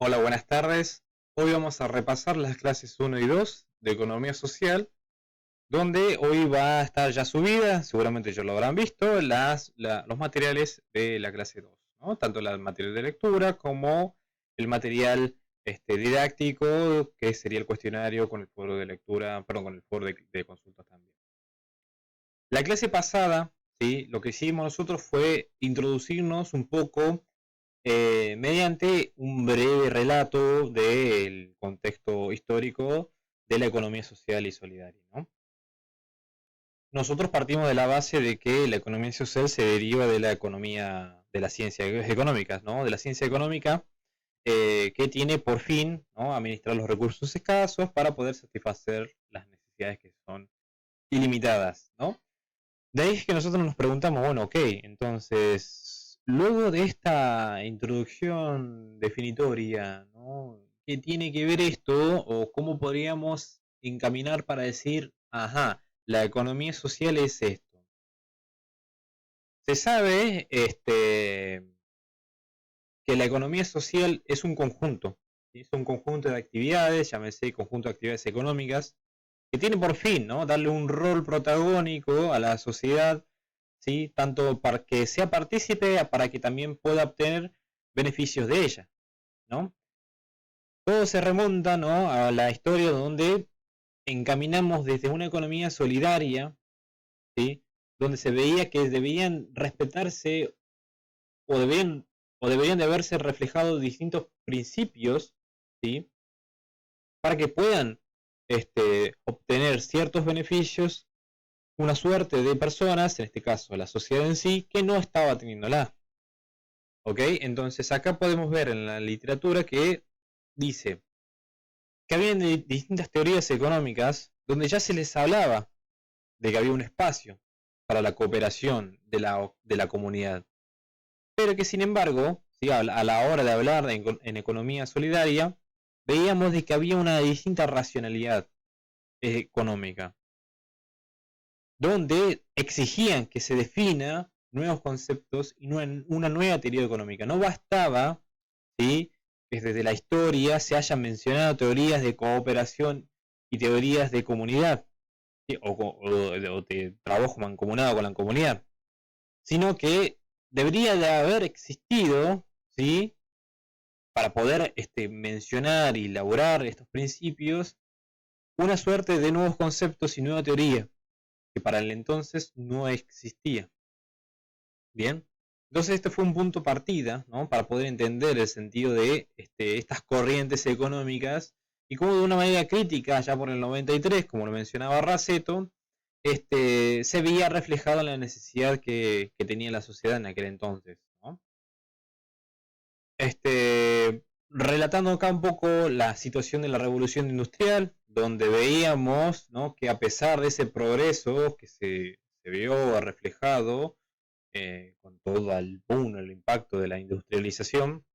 Hola, buenas tardes. Hoy vamos a repasar las clases 1 y 2 de Economía Social, donde hoy va a estar ya subida, seguramente ya lo habrán visto, los materiales de la clase 2, ¿no? Tanto el material de lectura como el material didáctico, que sería el cuestionario con el foro de lectura, perdón, con el foro de consultas también. La clase pasada, ¿sí? Lo que hicimos nosotros fue introducirnos un poco mediante un breve relato del contexto histórico de la economía social y solidaria, ¿no? Nosotros partimos de la base de que la economía social se deriva de la economía, de las ciencias económicas, ¿no? De la ciencia económica que tiene por fin, ¿no?, administrar los recursos escasos para poder satisfacer las necesidades que son ilimitadas, ¿no? De ahí es que nosotros nos preguntamos, bueno, ok, entonces, luego de esta introducción definitoria, ¿no? ¿Qué tiene que ver esto o cómo podríamos encaminar para decir, ajá, la economía social es esto? Se sabe que la economía social es un conjunto, ¿sí? Es un conjunto de actividades, llámese conjunto de actividades económicas, que tiene por fin, ¿no?, darle un rol protagónico a la sociedad, ¿sí? Tanto para que sea partícipe, para que también pueda obtener beneficios de ella, ¿no? Todo se remonta, ¿no?, a la historia donde encaminamos desde una economía solidaria, ¿sí?, donde se veía que debían respetarse o debían, o deberían de haberse reflejado distintos principios, ¿sí?, para que puedan obtener ciertos beneficios una suerte de personas, en este caso la sociedad en sí, que no estaba teniéndola. ¿Ok? Entonces acá podemos ver en la literatura que dice que había distintas teorías económicas donde ya se les hablaba de que había un espacio para la cooperación de la comunidad, pero que sin embargo, ¿sí?, a la hora de hablar en economía solidaria, veíamos de que había una distinta racionalidad económica, donde exigían que se defina nuevos conceptos y una nueva teoría económica. No bastaba, ¿sí?, que desde la historia se hayan mencionado teorías de cooperación y teorías de comunidad, ¿sí?, o de trabajo mancomunado con la comunidad, sino que debería de haber existido, ¿sí?, para poder mencionar y elaborar estos principios, una suerte de nuevos conceptos y nueva teoría que para el entonces no existía. Bien, entonces este fue un punto partida, ¿no?, para poder entender el sentido de estas corrientes económicas y cómo de una manera crítica, ya por el 93, como lo mencionaba Raceto, se veía reflejado en la necesidad que tenía la sociedad en aquel entonces, ¿no? Relatando acá un poco la situación de la revolución industrial, donde veíamos, ¿no?, que a pesar de ese progreso que se vio reflejado con todo el boom, el impacto de la industrialización,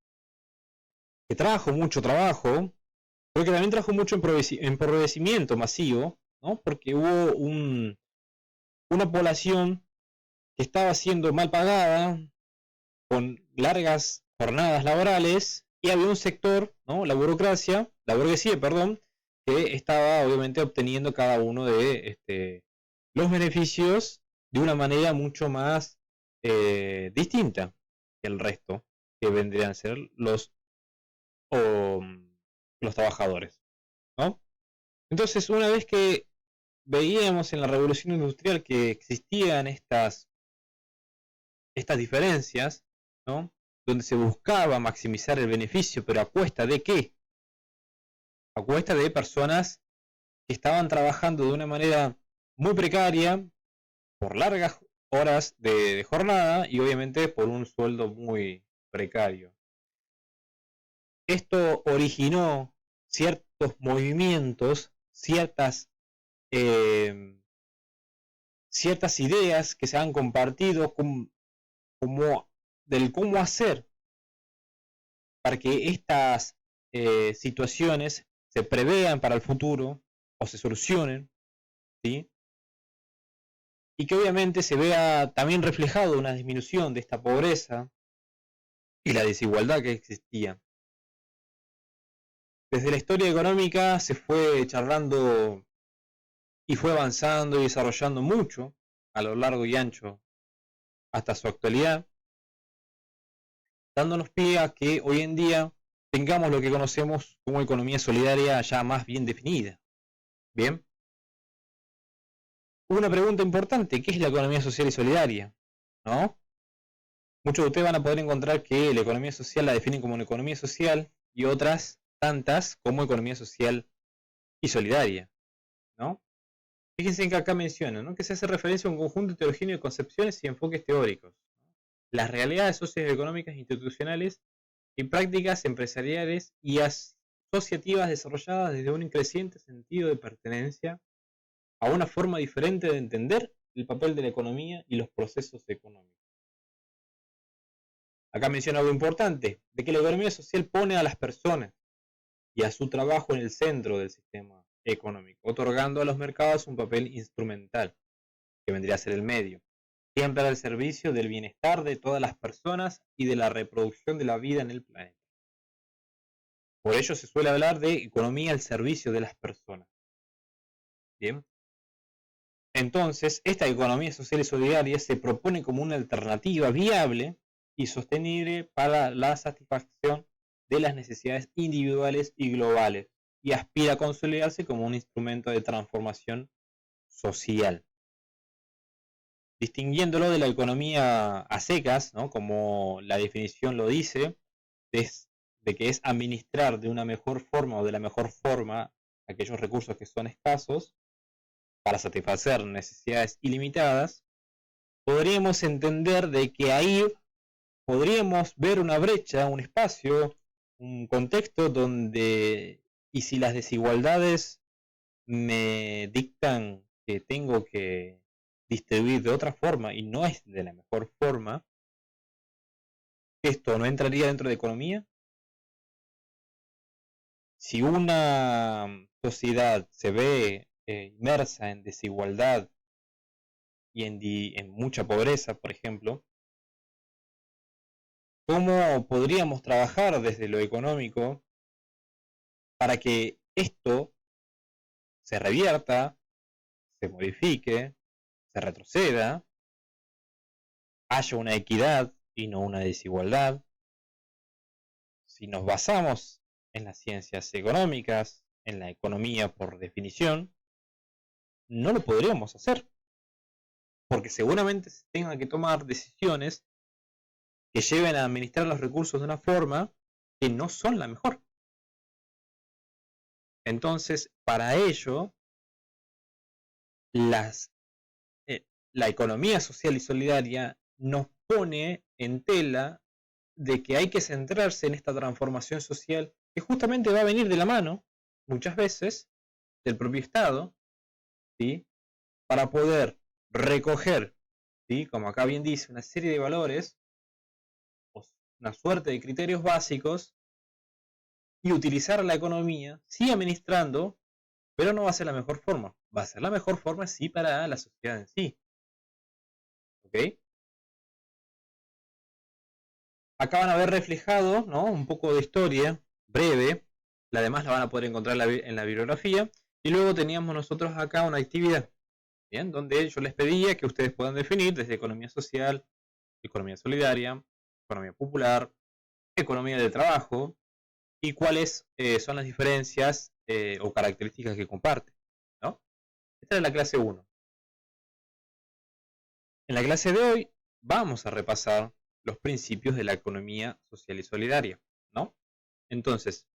que trajo mucho trabajo, pero que también trajo mucho empobrecimiento masivo, ¿no?, porque hubo una población que estaba siendo mal pagada, con largas jornadas laborales, y había un sector, ¿no?, la burguesía, perdón, que estaba obviamente obteniendo cada uno de los beneficios de una manera mucho más distinta que el resto, que vendrían a ser o, los trabajadores, ¿no? Entonces, una vez que veíamos en la revolución industrial que existían estas diferencias, ¿no?, donde se buscaba maximizar el beneficio, pero a cuesta de qué? A cuesta de personas que estaban trabajando de una manera muy precaria, por largas horas de jornada y obviamente por un sueldo muy precario. Esto originó ciertos movimientos, eh, ciertas ideas que se han compartido como del cómo hacer para que estas situaciones se prevean para el futuro o se solucionen, ¿sí?, y que obviamente se vea también reflejado una disminución de esta pobreza y la desigualdad que existía. Desde la historia económica se fue charlando y fue avanzando y desarrollando mucho a lo largo y ancho hasta su actualidad, dándonos pie a que hoy en día tengamos lo que conocemos como economía solidaria ya más bien definida. Bien, una pregunta importante: ¿qué es la economía social y solidaria? ¿No? Muchos de ustedes van a poder encontrar que la economía social la definen como una economía social y otras tantas como economía social y solidaria, ¿no? Fíjense en que acá menciona, ¿no?, que se hace referencia a un conjunto heterogéneo de concepciones y enfoques teóricos, las realidades socioeconómicas institucionales y prácticas empresariales y asociativas desarrolladas desde un creciente sentido de pertenencia a una forma diferente de entender el papel de la economía y los procesos económicos. Acá menciona algo importante, de que la economía social pone a las personas y a su trabajo en el centro del sistema económico, otorgando a los mercados un papel instrumental, que vendría a ser el medio, siempre al servicio del bienestar de todas las personas y de la reproducción de la vida en el planeta. Por ello se suele hablar de economía al servicio de las personas. Bien. Entonces, esta economía social y solidaria se propone como una alternativa viable y sostenible para la satisfacción de las necesidades individuales y globales, y aspira a consolidarse como un instrumento de transformación social, distinguiéndolo de la economía a secas, ¿no?, como la definición lo dice, de que es administrar de una mejor forma o de la mejor forma aquellos recursos que son escasos para satisfacer necesidades ilimitadas. Podríamos entender de que ahí podríamos ver una brecha, un espacio, un contexto donde, y si las desigualdades me dictan que tengo que distribuir de otra forma y no es de la mejor forma, ¿esto no entraría dentro de economía? Si una sociedad se ve inmersa en desigualdad y en mucha pobreza, por ejemplo, ¿cómo podríamos trabajar desde lo económico para que esto se revierta, se modifique, se retroceda, haya una equidad y no una desigualdad? Si nos basamos en las ciencias económicas, en la economía por definición, no lo podríamos hacer, porque seguramente se tengan que tomar decisiones que lleven a administrar los recursos de una forma que no son la mejor. Entonces, para ello, la economía social y solidaria nos pone en tela de que hay que centrarse en esta transformación social que justamente va a venir de la mano, muchas veces, del propio Estado, ¿sí?, para poder recoger, ¿sí?, como acá bien dice, una serie de valores, una suerte de criterios básicos, y utilizar la economía, sí administrando, pero no va a ser la mejor forma. Va a ser la mejor forma sí para la sociedad en sí. ¿Ok? Acá van a ver reflejado, ¿no?, un poco de historia breve. La demás la van a poder encontrar en la bibliografía. Y luego teníamos nosotros acá una actividad, ¿bien?, donde yo les pedía que ustedes puedan definir desde economía social, economía solidaria, economía popular, economía del trabajo, y cuáles son las diferencias o características que comparten, ¿no? Esta es la clase 1. En la clase de hoy vamos a repasar los principios de la economía social y solidaria, ¿no? Entonces,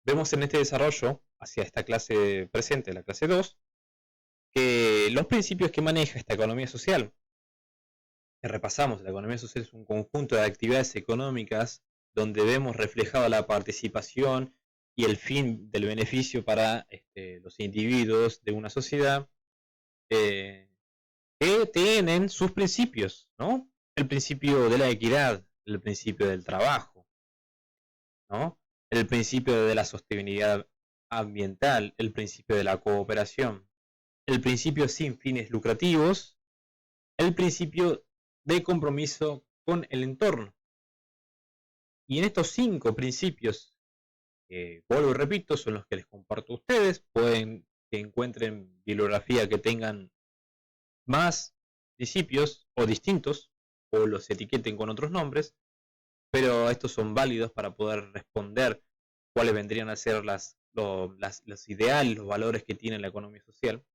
vemos en este desarrollo hacia esta clase presente, la clase 2, que los principios que maneja esta economía social, que repasamos, la economía social es un conjunto de actividades económicas donde vemos reflejada la participación y el fin del beneficio para los individuos de una sociedad, que tienen sus principios, ¿no? El principio de la equidad, el principio del trabajo, ¿no?, el principio de la sostenibilidad ambiental, el principio de la cooperación, el principio sin fines lucrativos, el principio de compromiso con el entorno. Y en estos 5 principios vuelvo y repito, son los que les comparto a ustedes. Pueden que encuentren bibliografía que tengan más principios o distintos, o los etiqueten con otros nombres, pero estos son válidos para poder responder cuáles vendrían a ser los ideales, los valores que tiene la economía social.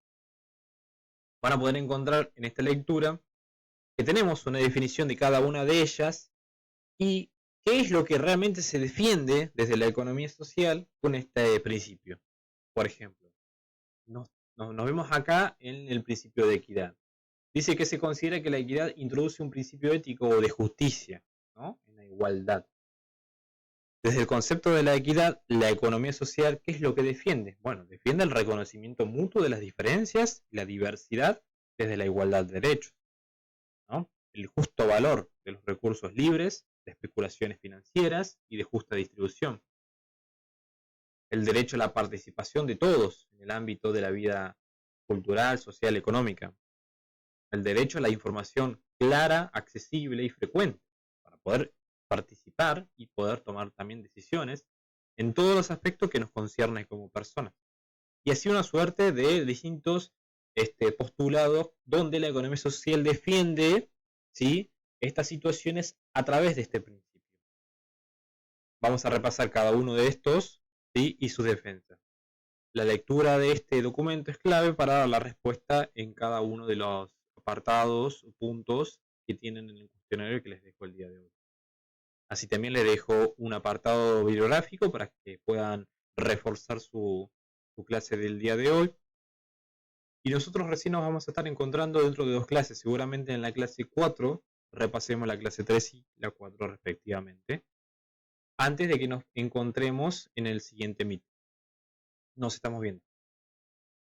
Van a poder encontrar en esta lectura que tenemos una definición de cada una de ellas y qué es lo que realmente se defiende desde la economía social con este principio. Por ejemplo, nos vemos acá en el principio de equidad. Dice que se considera que la equidad introduce un principio ético o de justicia, ¿no? En la igualdad. Desde el concepto de la equidad, la economía social, ¿qué es lo que defiende? Bueno, defiende el reconocimiento mutuo de las diferencias y la diversidad desde la igualdad de derechos, ¿no? El justo valor de los recursos libres, de especulaciones financieras y de justa distribución. El derecho a la participación de todos en el ámbito de la vida cultural, social, económica. El derecho a la información clara, accesible y frecuente para poder participar y poder tomar también decisiones en todos los aspectos que nos conciernen como personas. Y así una suerte de distintos postulados donde la economía social defiende, ¿sí?, estas situaciones a través de este principio. Vamos a repasar cada uno de estos, ¿sí?, y sus defensas. La lectura de este documento es clave para dar la respuesta en cada uno de los apartados o puntos que tienen en el cuestionario que les dejo el día de hoy. Así también les dejo un apartado bibliográfico para que puedan reforzar su clase del día de hoy. Y nosotros recién nos vamos a estar encontrando dentro de 2 clases, seguramente en la clase 4, repasemos la clase 3 y la 4 respectivamente, antes de que nos encontremos en el siguiente meet. Nos estamos viendo.